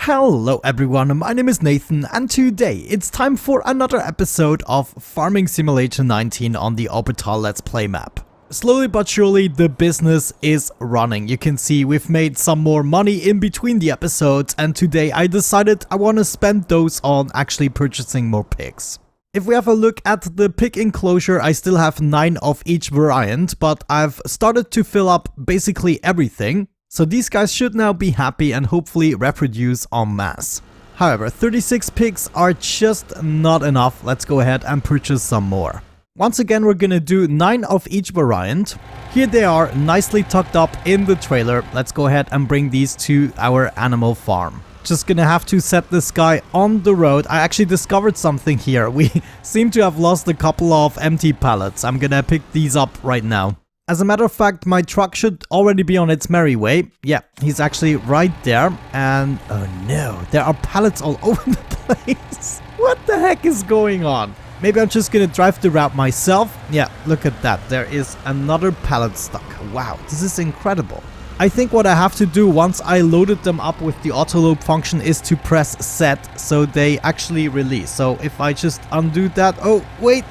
Hello everyone, my name is Nathan and today it's time for another episode of Farming Simulator 19 on the Oberthal Let's Play map. Slowly but surely the business is running. You can see we've made some more money in between the episodes and today I decided I want to spend those on actually purchasing more pigs. If we have a look at the pig enclosure, I still have 9 of each variant, but I've started to fill up basically everything. So these guys should now be happy and hopefully reproduce en masse. However, 36 pigs are just not enough. Let's go ahead and purchase some more. Once again, we're gonna do 9 of each variant. Here they are, nicely tucked up in the trailer. Let's go ahead and bring these to our animal farm. Just gonna have to set this guy on the road. I actually discovered something here. We seem to have lost a couple of empty pallets. I'm gonna pick these up right now. As a matter of fact, my truck should already be on its merry way. Yeah, he's actually right there. And oh no, there are pallets all over the place. What the heck is going on? Maybe I'm just gonna drive the route myself. Yeah, look at that. There is another pallet stuck. Wow, this is incredible. I think what I have to do once I loaded them up with the Autoload function is to press set so they actually release. So if I just undo that, oh wait.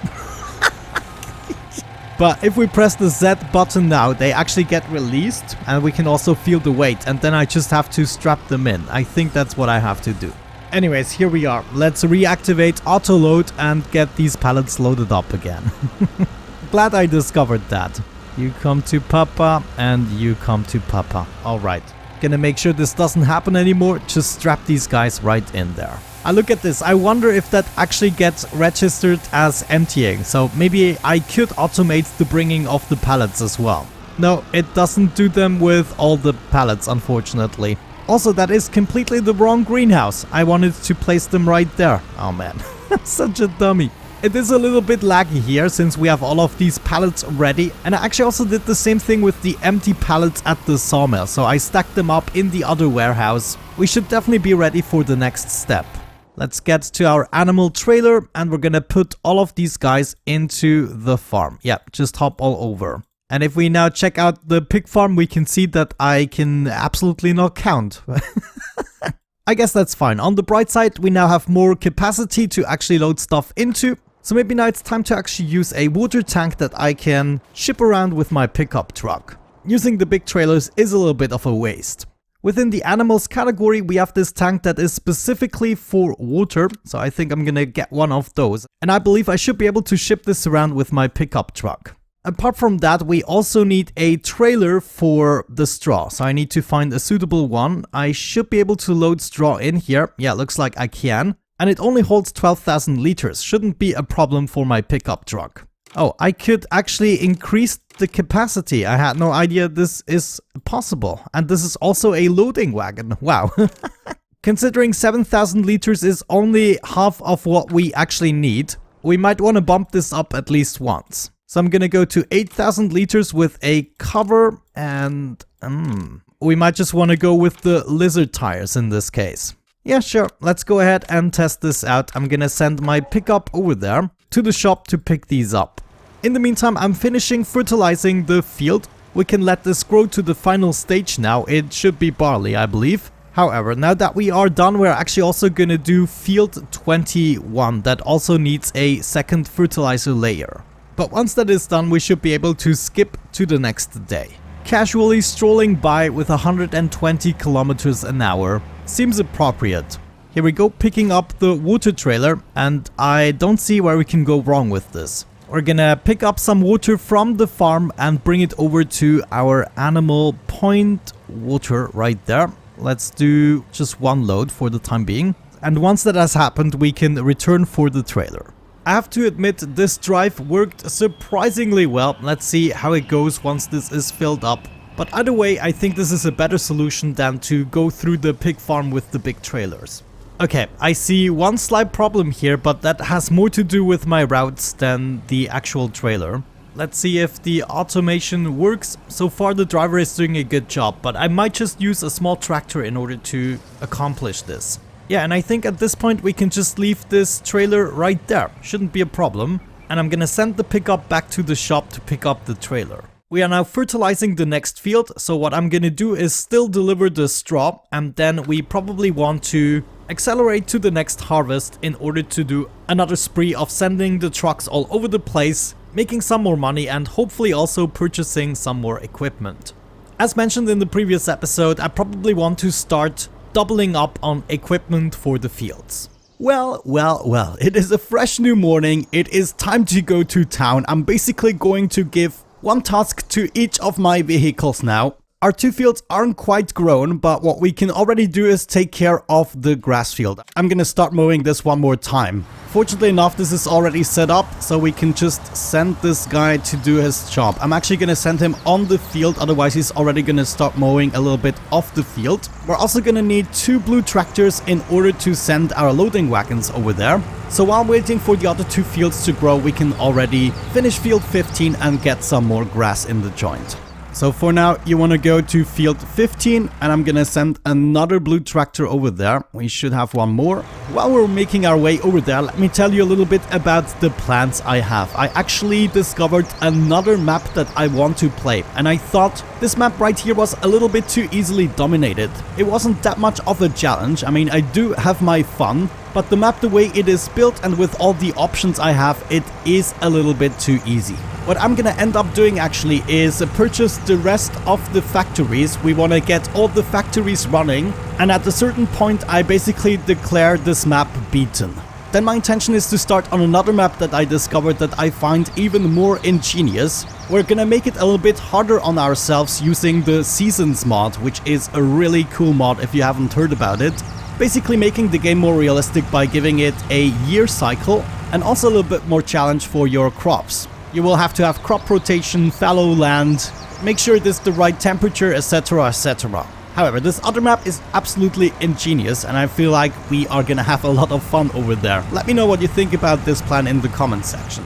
But if we press the Z button now, they actually get released and we can also feel the weight and then I just have to strap them in. I think that's what I have to do. Anyways, here we are. Let's reactivate Autoload and get these pallets loaded up again. Glad I discovered that. You come to Papa and you come to Papa. Alright. Gonna make sure this doesn't happen anymore. Just strap these guys right in there. Look at this. I wonder if that actually gets registered as emptying. So maybe I could automate the bringing of the pallets as well. No, it doesn't do them with all the pallets, unfortunately. Also, that is completely the wrong greenhouse. I wanted to place them right there. Oh man, I'm such a dummy. It is a little bit laggy here since we have all of these pallets ready. And I actually also did the same thing with the empty pallets at the sawmill. So I stacked them up in the other warehouse. We should definitely be ready for the next step. Let's get to our animal trailer and we're gonna put all of these guys into the farm. Yeah, just hop all over. And if we now check out the pig farm, we can see that I can absolutely not count. I guess that's fine. On the bright side, we now have more capacity to actually load stuff into. So maybe now it's time to actually use a water tank that I can ship around with my pickup truck. Using the big trailers is a little bit of a waste. Within the animals category, we have this tank that is specifically for water, so I think I'm gonna get one of those. And I believe I should be able to ship this around with my pickup truck. Apart from that, we also need a trailer for the straw, so I need to find a suitable one. I should be able to load straw in here. Yeah, looks like I can. And it only holds 12,000 liters, shouldn't be a problem for my pickup truck. Oh, I could actually increase the capacity. I had no idea this is possible. And this is also a loading wagon. Wow. Considering 7,000 liters is only half of what we actually need, we might want to bump this up at least once. So I'm gonna go to 8,000 liters with a cover and we might just want to go with the lizard tires in this case. Yeah, sure. Let's go ahead and test this out. I'm gonna send my pickup over there to the shop to pick these up. In the meantime, I'm finishing fertilizing the field. We can let this grow to the final stage now. It should be barley, I believe. However, now that we are done, we're actually also gonna do field 21. That also needs a second fertilizer layer. But once that is done, we should be able to skip to the next day. Casually strolling by with 120 kilometers an hour seems appropriate. Here we go, picking up the water trailer, and I don't see where we can go wrong with this. We're gonna pick up some water from the farm and bring it over to our animal point water right there. Let's do just one load for the time being. And once that has happened, we can return for the trailer. I have to admit, this drive worked surprisingly well. Let's see how it goes once this is filled up. But either way, I think this is a better solution than to go through the pig farm with the big trailers. Okay, I see one slight problem here, but that has more to do with my routes than the actual trailer. Let's see if the automation works. So far the driver is doing a good job, but I might just use a small tractor in order to accomplish this. Yeah, and I think at this point we can just leave this trailer right there. Shouldn't be a problem. And I'm gonna send the pickup back to the shop to pick up the trailer. We are now fertilizing the next field, so what I'm gonna do is still deliver the straw, and then we probably want to accelerate to the next harvest in order to do another spree of sending the trucks all over the place, making some more money and hopefully also purchasing some more equipment. As mentioned in the previous episode, I probably want to start doubling up on equipment for the fields. Well, it is a fresh new morning, it is time to go to town. I'm basically going to give one task to each of my vehicles now. Our two fields aren't quite grown, but what we can already do is take care of the grass field. I'm gonna start mowing this one more time. Fortunately enough, this is already set up, so we can just send this guy to do his job. I'm actually gonna send him on the field, otherwise he's already gonna start mowing a little bit off the field. We're also gonna need 2 blue tractors in order to send our loading wagons over there. So while waiting for the other 2 fields to grow, we can already finish field 15 and get some more grass in the joint. So for now, you want to go to field 15, and I'm gonna send another blue tractor over there. We should have one more. While we're making our way over there, let me tell you a little bit about the plans I have. I actually discovered another map that I want to play, and I thought this map right here was a little bit too easily dominated. It wasn't that much of a challenge. I mean, I do have my fun, but the map, the way it is built and with all the options I have, it is a little bit too easy. What I'm gonna end up doing actually is purchase the rest of the factories. We wanna get all the factories running, and at a certain point I basically declare this map beaten. Then my intention is to start on another map that I discovered that I find even more ingenious. We're gonna make it a little bit harder on ourselves using the Seasons mod, which is a really cool mod if you haven't heard about it. Basically making the game more realistic by giving it a year cycle and also a little bit more challenge for your crops. You will have to have crop rotation, fallow land, make sure it is the right temperature, etc, etc. However, this other map is absolutely ingenious and I feel like we are gonna have a lot of fun over there. Let me know what you think about this plan in the comment section.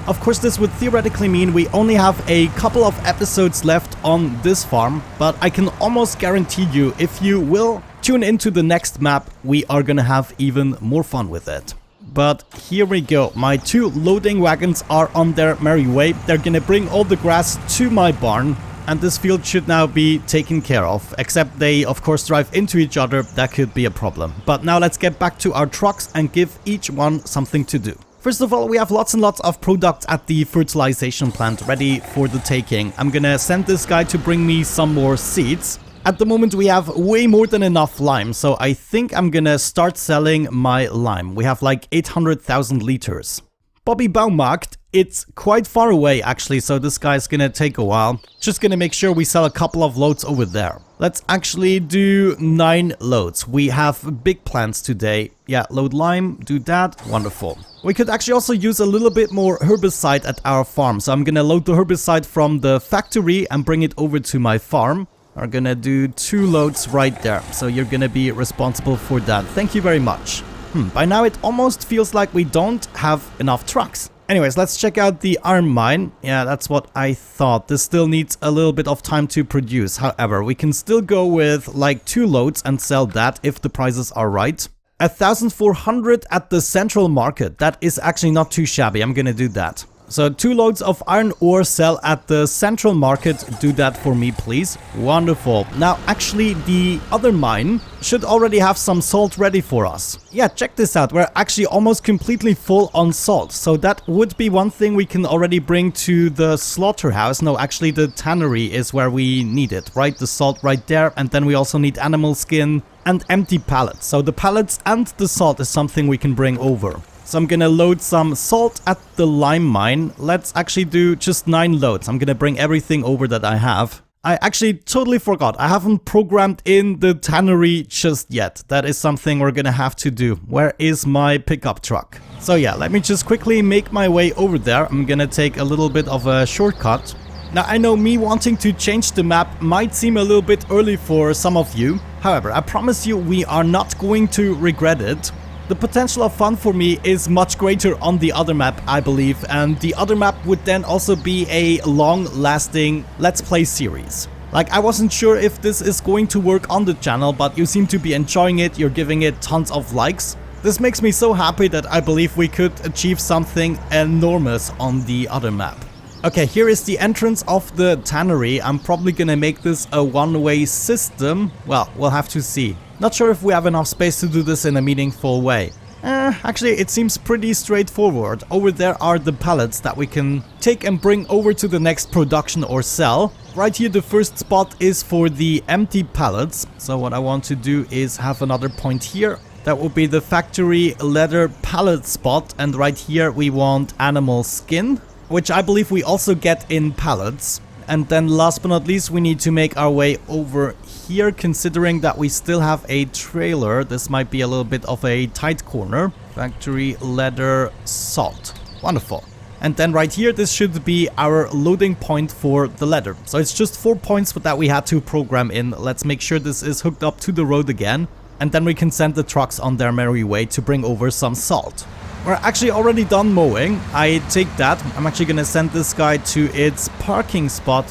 Of course, this would theoretically mean we only have a couple of episodes left on this farm, but I can almost guarantee you, if you will tune into the next map, we are gonna have even more fun with it. But here we go, my 2 loading wagons are on their merry way. They're gonna bring all the grass to my barn, and this field should now be taken care of, except they of course drive into each other. That could be a problem. But now let's get back to our trucks and give each one something to do. First of all, we have lots and lots of products at the fertilization plant ready for the taking. I'm gonna send this guy to bring me some more seeds. At the moment we have way more than enough lime, so I think I'm gonna start selling my lime. We have like 800,000 liters. Bobby Baumarkt, it's quite far away actually, so this guy's gonna take a while. Just gonna make sure we sell a couple of loads over there. Let's actually do 9 loads. We have big plans today. Yeah, load lime, do that, wonderful. We could actually also use a little bit more herbicide at our farm, so I'm gonna load the herbicide from the factory and bring it over to my farm. Are gonna do 2 loads right there, so you're gonna be responsible for that. Thank you very much. By now it almost feels like we don't have enough trucks. Anyways, let's check out the iron mine. Yeah, that's what I thought. This still needs a little bit of time to produce. However, we can still go with like 2 loads and sell that if the prices are right. 1,400 at the central market. That is actually not too shabby. I'm gonna do that. So 2 loads of iron ore sell at the central market. Do that for me, please. Wonderful. Now, actually, the other mine should already have some salt ready for us. Yeah, check this out. We're actually almost completely full on salt. So that would be one thing we can already bring to the slaughterhouse. No, actually, the tannery is where we need it, right? The salt right there. And then we also need animal skin and empty pallets. So the pallets and the salt is something we can bring over. So I'm gonna load some salt at the lime mine. Let's actually do just 9 loads. I'm gonna bring everything over that I have. I actually totally forgot. I haven't programmed in the tannery just yet. That is something we're gonna have to do. Where is my pickup truck? So yeah, let me just quickly make my way over there. I'm gonna take a little bit of a shortcut. Now, I know me wanting to change the map might seem a little bit early for some of you. However, I promise you we are not going to regret it. The potential of fun for me is much greater on the other map, I believe, and the other map would then also be a long-lasting Let's Play series. Like, I wasn't sure if this is going to work on the channel, but you seem to be enjoying it, you're giving it tons of likes. This makes me so happy that I believe we could achieve something enormous on the other map. Okay, here is the entrance of the tannery. I'm probably gonna make this a one-way system. Well, we'll have to see. Not sure if we have enough space to do this in a meaningful way. Actually, it seems pretty straightforward. Over there are the pallets that we can take and bring over to the next production or sell. Right here, the first spot is for the empty pallets. So what I want to do is have another point here. That will be the factory leather pallet spot. And right here, we want animal skin, which I believe we also get in pallets. And then last but not least, we need to make our way over here, considering that we still have a trailer. This might be a little bit of a tight corner. Factory leather salt. Wonderful. And then right here, this should be our loading point for the leather. So it's just 4 points that we had to program in. Let's make sure this is hooked up to the road again. And then we can send the trucks on their merry way to bring over some salt. We're actually already done mowing. I take that. I'm actually gonna send this guy to its parking spot.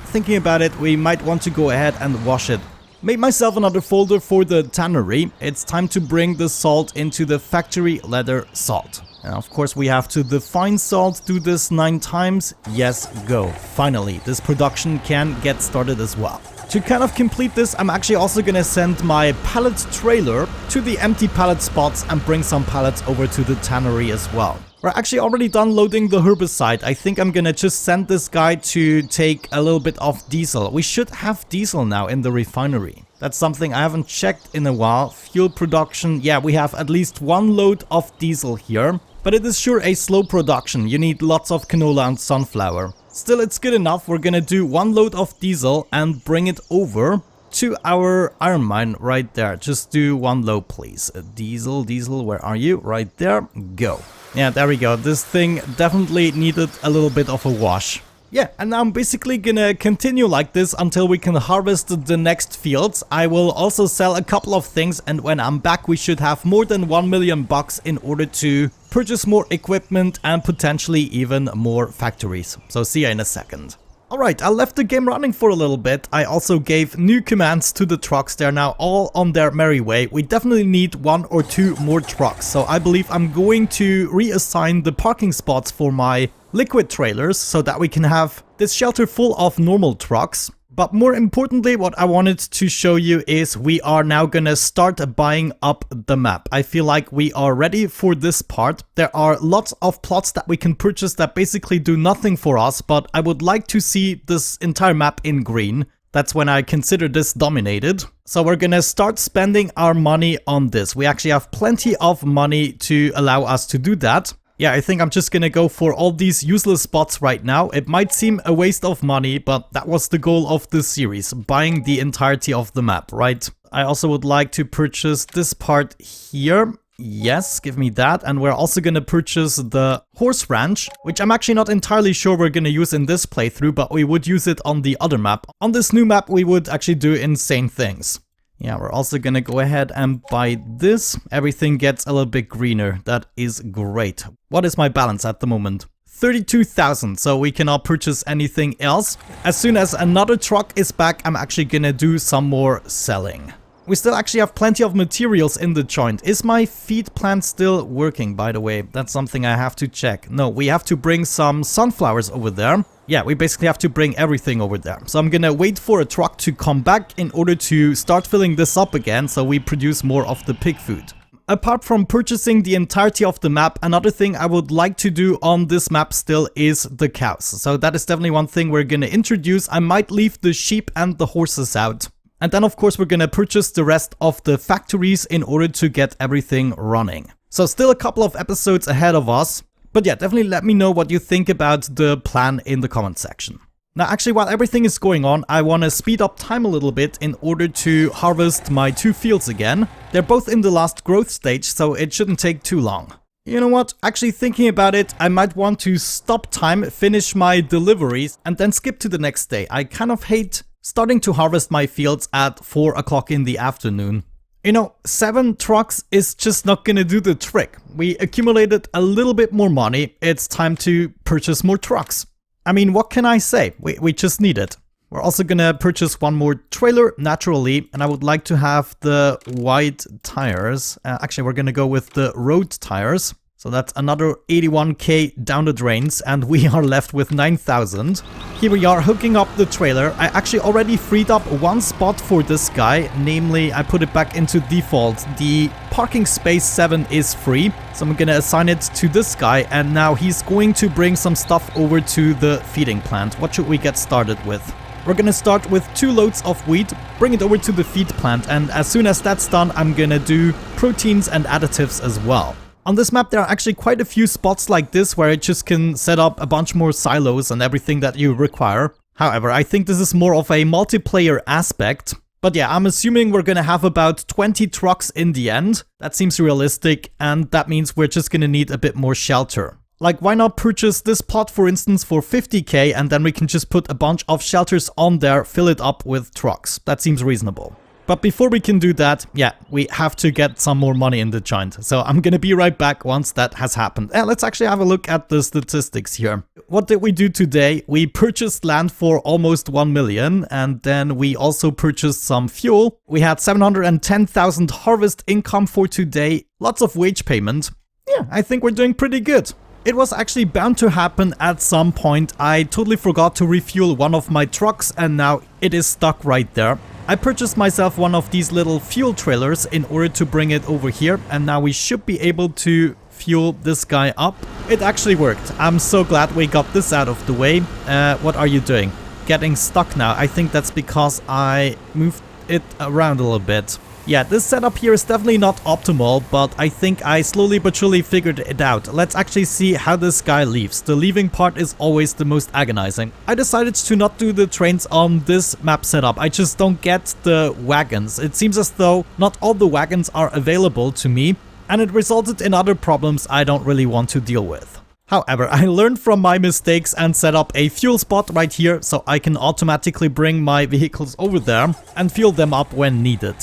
Thinking about it, we might want to go ahead and wash it. Made myself another folder for the tannery. It's time to bring the salt into the factory leather salt. And of course we have to define salt, do this 9 times. Yes, go. Finally, this production can get started as well. To kind of complete this, I'm actually also gonna send my pallet trailer to the empty pallet spots and bring some pallets over to the tannery as well. We're actually already done loading the herbicide. I think I'm gonna just send this guy to take a little bit of diesel. We should have diesel now in the refinery. That's something I haven't checked in a while. Fuel production, yeah, we have at least 1 load of diesel here. But it is sure a slow production. You need lots of canola and sunflower. Still, it's good enough. We're gonna do 1 load of diesel and bring it over to our iron mine right there. Just do 1 load, please. Diesel, where are you? Right there. Go. Yeah, there we go. This thing definitely needed a little bit of a wash. Yeah, and now I'm basically gonna continue like this until we can harvest the next fields. I will also sell a couple of things, and when I'm back we should have more than 1 million bucks in order to purchase more equipment and potentially even more factories. So see ya in a second. Alright, I left the game running for a little bit. I also gave new commands to the trucks. They're now all on their merry way. We definitely need 1 or 2 more trucks. So I believe I'm going to reassign the parking spots for my liquid trailers so that we can have this shelter full of normal trucks. But more importantly, what I wanted to show you is we are now gonna start buying up the map. I feel like we are ready for this part. There are lots of plots that we can purchase that basically do nothing for us, but I would like to see this entire map in green. That's when I consider this dominated. So we're gonna start spending our money on this. We actually have plenty of money to allow us to do that. Yeah, I think I'm just gonna go for all these useless spots right now. It might seem a waste of money, but that was the goal of this series, buying the entirety of the map, right? I also would like to purchase this part here. Yes, give me that. And we're also gonna purchase the horse ranch, which I'm actually not entirely sure we're gonna use in this playthrough, but we would use it on the other map. On this new map, we would actually do insane things. Yeah, we're also gonna go ahead and buy this. Everything gets a little bit greener. That is great. What is my balance at the moment? 32,000, so we cannot purchase anything else. As soon as another truck is back, I'm actually gonna do some more selling. We still actually have plenty of materials in the joint. Is my feed plant still working, by the way? That's something I have to check. No, we have to bring some sunflowers over there. Yeah, we basically have to bring everything over there. So I'm gonna wait for a truck to come back in order to start filling this up again so we produce more of the pig food. Apart from purchasing the entirety of the map, another thing I would like to do on this map still is the cows. So that is definitely one thing we're gonna introduce. I might leave the sheep and the horses out. And then of course we're gonna purchase the rest of the factories in order to get everything running. So still a couple of episodes ahead of us. But yeah, definitely let me know what you think about the plan in the comment section. Now actually, while everything is going on, I want to speed up time a little bit in order to harvest my 2 fields again. They're both in the last growth stage, so it shouldn't take too long. You know what? Actually thinking about it, I might want to stop time, finish my deliveries, and then skip to the next day. I kind of hate starting to harvest my fields at 4 o'clock in the afternoon. You know, 7 trucks is just not gonna do the trick. We accumulated a little bit more money. It's time to purchase more trucks. I mean, what can I say? We just need it. We're also gonna purchase 1 more trailer, naturally, and I would like to have the wide tires. Actually, we're gonna go with the road tires. So that's another 81k down the drains, and we are left with 9,000. Here we are hooking up the trailer. I actually already freed up one spot for this guy, namely I put it back into default. The parking space 7 is free, so I'm gonna assign it to this guy, and now he's going to bring some stuff over to the feeding plant. What should we get started with? We're gonna start with 2 loads of wheat, bring it over to the feed plant, and as soon as that's done, I'm gonna do proteins and additives as well. On this map, there are actually quite a few spots like this where it just can set up a bunch more silos and everything that you require. However, I think this is more of a multiplayer aspect. But yeah, I'm assuming we're gonna have about 20 trucks in the end. That seems realistic, and that means we're just gonna need a bit more shelter. Like, why not purchase this plot, for instance, for 50k, and then we can just put a bunch of shelters on there, fill it up with trucks. That seems reasonable. But before we can do that, yeah, we have to get some more money in the joint. So I'm gonna be right back once that has happened. And let's actually have a look at the statistics here. What did we do today? We purchased land for almost 1 million, and then we also purchased some fuel. We had 710,000 harvest income for today, lots of wage payment. Yeah, I think we're doing pretty good. It was actually bound to happen at some point. I totally forgot to refuel one of my trucks, and now it is stuck right there. I purchased myself one of these little fuel trailers in order to bring it over here, and now we should be able to fuel this guy up. It actually worked. I'm so glad we got this out of the way. What are you doing? Getting stuck now. I think that's because I moved it around a little bit. Yeah, this setup here is definitely not optimal, but I think I slowly but surely figured it out. Let's actually see how this guy leaves. The leaving part is always the most agonizing. I decided to not do the trains on this map setup. I just don't get the wagons. It seems as though not all the wagons are available to me, and it resulted in other problems I don't really want to deal with. However, I learned from my mistakes and set up a fuel spot right here so I can automatically bring my vehicles over there and fuel them up when needed.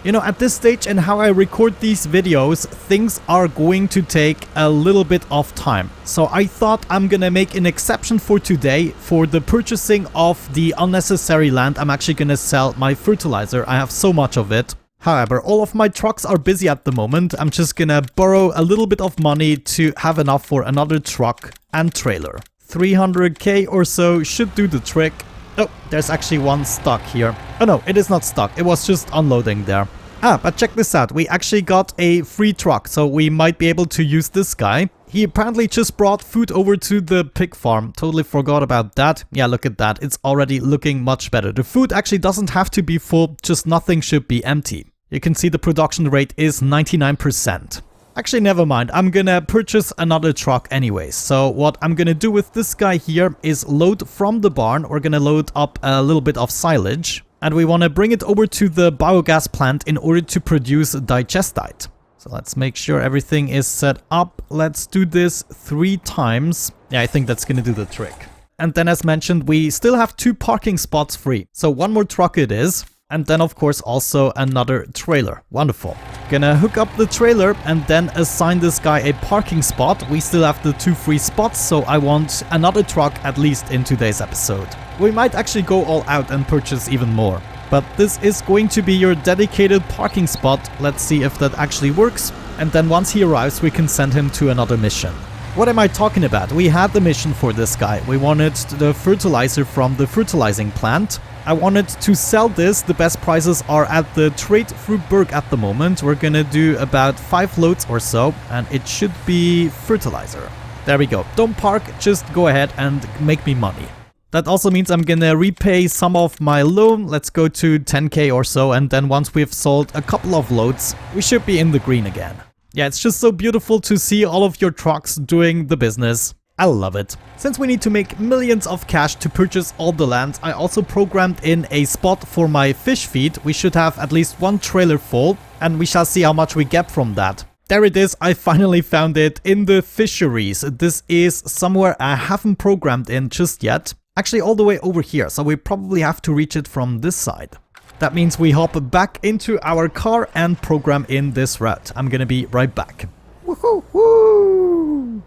You know, at this stage and how I record these videos, things are going to take a little bit of time. So I thought I'm gonna make an exception for today. For the purchasing of the unnecessary land, I'm actually gonna sell my fertilizer. I have so much of it. However, all of my trucks are busy at the moment. I'm just gonna borrow a little bit of money to have enough for another truck and trailer. 300k or so should do the trick. Oh, there's actually one stuck here. Oh no, it is not stuck. It was just unloading there. Ah, but check this out. We actually got a free truck, so we might be able to use this guy. He apparently just brought food over to the pig farm. Totally forgot about that. Yeah, look at that. It's already looking much better. The food actually doesn't have to be full, just nothing should be empty. You can see the production rate is 99%. Actually, never mind. I'm gonna purchase another truck anyways. So what I'm gonna do with this guy here is load from the barn. We're gonna load up a little bit of silage. And we want to bring it over to the biogas plant in order to produce digestite. So let's make sure everything is set up. Let's do this 3 times. Yeah, I think that's gonna do the trick. And then as mentioned, we still have 2 parking spots free. So one more truck it is. And then, of course, also another trailer. Wonderful. Gonna hook up the trailer and then assign this guy a parking spot. We still have the 2 free spots, so I want another truck at least in today's episode. We might actually go all out and purchase even more. But this is going to be your dedicated parking spot. Let's see if that actually works. And then once he arrives, we can send him to another mission. What am I talking about? We had the mission for this guy. We wanted the fertilizer from the fertilizing plant. I wanted to sell this. The best prices are at the trade through Berg at the moment. We're gonna do about 5 loads or so, and it should be fertilizer. There we go. Don't park, just go ahead and make me money. That also means I'm gonna repay some of my loan. Let's go to 10k or so, and then once we've sold a couple of loads, we should be in the green again. Yeah, it's just so beautiful to see all of your trucks doing the business. I love it. Since we need to make millions of cash to purchase all the land, I also programmed in a spot for my fish feed. We should have at least 1 trailer full, and we shall see how much we get from that. There it is, I finally found it in the fisheries. This is somewhere I haven't programmed in just yet. Actually all the way over here, so we probably have to reach it from this side. That means we hop back into our car and program in this route. I'm gonna be right back. Woohoo!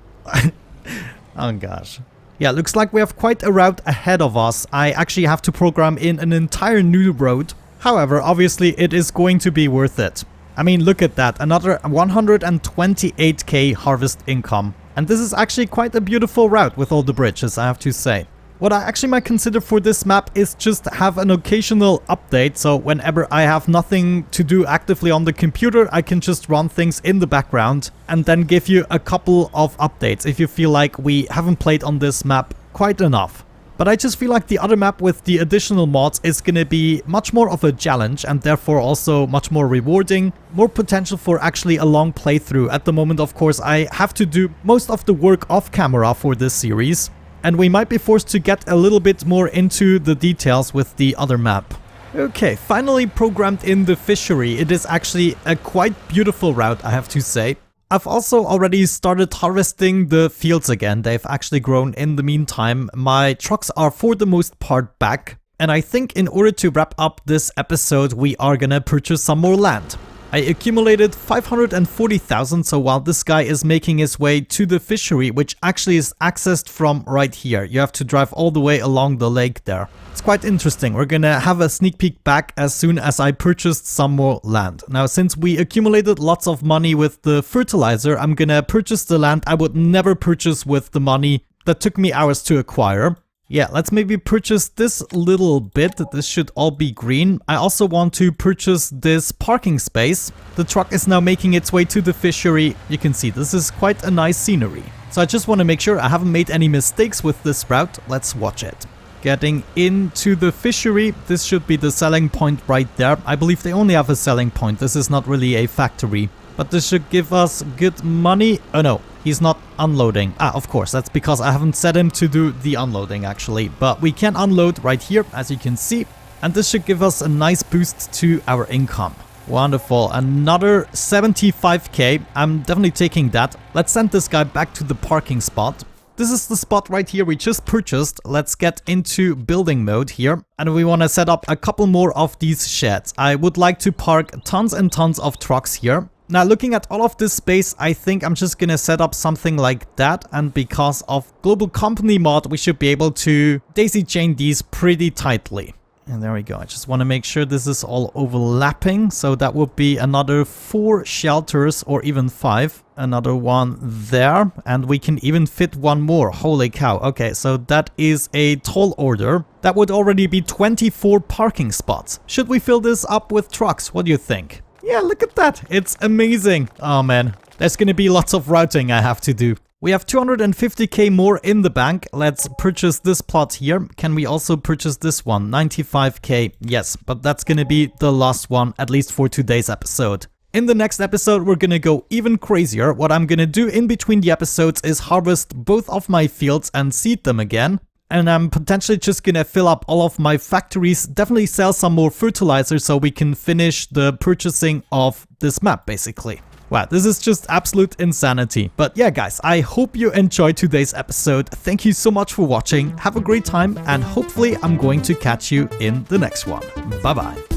Oh gosh. Yeah, looks like we have quite a route ahead of us. I actually have to program in an entire new road. However, obviously it is going to be worth it. I mean, look at that, another 128k harvest income. And this is actually quite a beautiful route with all the bridges, I have to say. What I actually might consider for this map is just have an occasional update, so whenever I have nothing to do actively on the computer, I can just run things in the background and then give you a couple of updates if you feel like we haven't played on this map quite enough. But I just feel like the other map with the additional mods is gonna be much more of a challenge and therefore also much more rewarding, more potential for actually a long playthrough. At the moment, of course, I have to do most of the work off camera for this series, and we might be forced to get a little bit more into the details with the other map. Okay, finally programmed in the fishery. It is actually a quite beautiful route, I have to say. I've also already started harvesting the fields again. They've actually grown in the meantime. My trucks are for the most part back. And I think in order to wrap up this episode, we are gonna purchase some more land. I accumulated 540,000, so while this guy is making his way to the fishery, which actually is accessed from right here, you have to drive all the way along the lake there. It's quite interesting. We're gonna have a sneak peek back as soon as I purchased some more land. Now, since we accumulated lots of money with the fertilizer, I'm gonna purchase the land I would never purchase with the money that took me hours to acquire. Yeah, let's maybe purchase this little bit. This should all be green. I also want to purchase this parking space. The truck is now making its way to the fishery. You can see this is quite a nice scenery. So I just want to make sure I haven't made any mistakes with this route. Let's watch it. Getting into the fishery. This should be the selling point right there. I believe they only have a selling point. This is not really a factory. But this should give us good money. Oh no, he's not unloading. Ah, of course, that's because I haven't set him to do the unloading actually. But we can unload right here, as you can see. And this should give us a nice boost to our income. Wonderful, another 75k. I'm definitely taking that. Let's send this guy back to the parking spot. This is the spot right here we just purchased. Let's get into building mode here. And we want to set up a couple more of these sheds. I would like to park tons and tons of trucks here. Now, looking at all of this space, I think I'm just gonna set up something like that, and because of GlobalCompany mod, we should be able to daisy chain these pretty tightly. And there we go. I just want to make sure this is all overlapping, so that would be another 4 shelters or even 5. Another one there, and we can even fit one more. Holy cow. Okay, so that is a tall order. That would already be 24 parking spots. Should we fill this up with trucks? What do you think? Yeah, look at that. It's amazing. Oh man, there's gonna be lots of routing I have to do. We have 250k more in the bank. Let's purchase this plot here. Can we also purchase this one? 95k. Yes, but that's gonna be the last one, at least for today's episode. In the next episode, we're gonna go even crazier. What I'm gonna do in between the episodes is harvest both of my fields and seed them again. And I'm potentially just gonna fill up all of my factories, definitely sell some more fertilizer so we can finish the purchasing of this map, basically. Wow, this is just absolute insanity. But yeah, guys, I hope you enjoyed today's episode. Thank you so much for watching. Have a great time, and hopefully I'm going to catch you in the next one. Bye-bye.